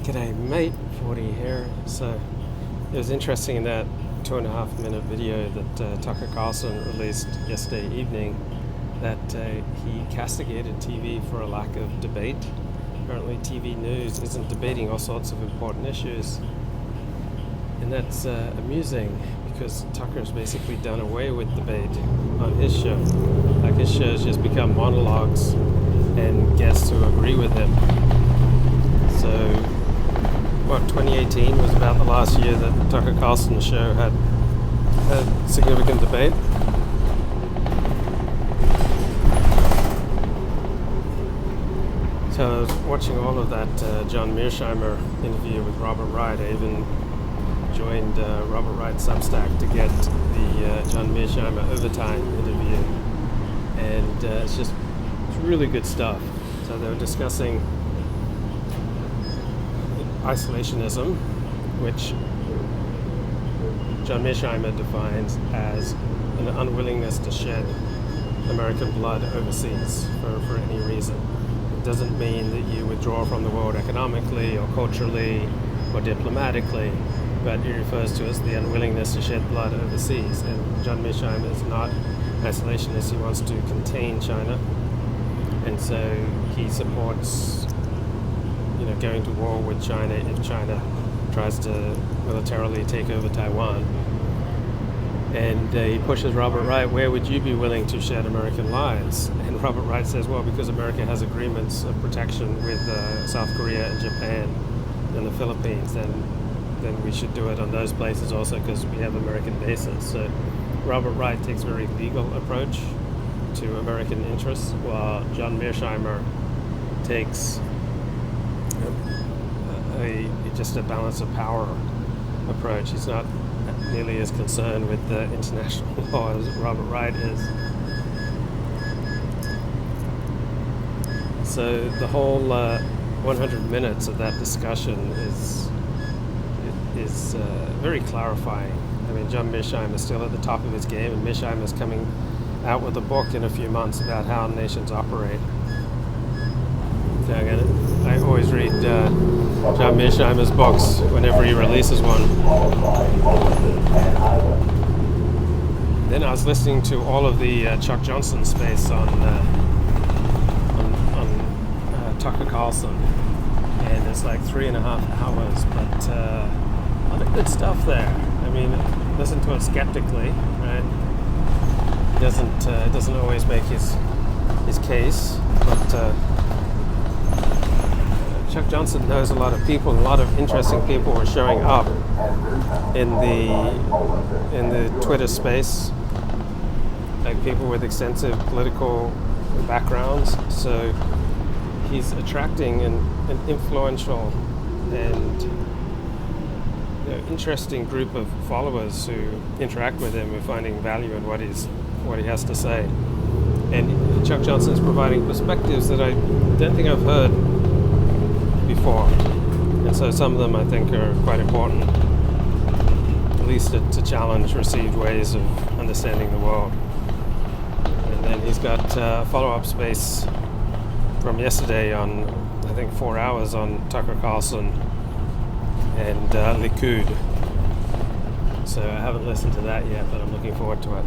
G'day mate, 40 here. So it was interesting in that 2.5 minute video that Tucker Carlson released yesterday evening that he castigated TV for a lack of debate. Apparently TV news isn't debating all sorts of important issues, and that's amusing because Tucker's basically done away with debate on his show. Like, his show's just become monologues and guests who agree with him. So 2018 was about the last year that Tucker Carlson's show had significant debate. So I was watching all of that John Mearsheimer interview with Robert Wright. I even joined Robert Wright's Substack to get the John Mearsheimer overtime interview, and it's really good stuff. So they were discussing isolationism, which John Mearsheimer defines as an unwillingness to shed American blood overseas for any reason. It doesn't mean that you withdraw from the world economically or culturally or diplomatically, but it refers to as the unwillingness to shed blood overseas. And John Mearsheimer is not isolationist. He wants to contain China, and so he supports going to war with China if China tries to militarily take over Taiwan. And he pushes Robert Wright, where would you be willing to shed American lives? And Robert Wright says, well, because America has agreements of protection with South Korea and Japan and the Philippines, then we should do it on those places also because we have American bases. So Robert Wright takes a very legal approach to American interests, while John Mearsheimer takes just a balance of power approach. He's not nearly as concerned with the international law as Robert Wright is. So the whole 100 minutes of that discussion is very clarifying. I mean, John Mearsheimer is still at the top of his game, and Mearsheimer is coming out with a book in a few months about how nations operate. So I always read John Mearsheimer's books whenever he releases one. Then I was listening to all of the Chuck Johnson space on Tucker Carlson, and it's like 3.5 hours, but a lot of good stuff there. I mean, listen to it skeptically, right? It doesn't always make his case, but Chuck Johnson knows a lot of people. A lot of interesting people are showing up in the Twitter space, like people with extensive political backgrounds. So he's attracting an influential and interesting group of followers who interact with him and finding value in what he has to say. And Chuck Johnson is providing perspectives that I don't think I've heard before, and so some of them I think are quite important, at least to challenge received ways of understanding the world. And then he's got follow-up space from yesterday on, I think, 4 hours on Tucker Carlson and Likud. So I haven't listened to that yet, but I'm looking forward to it.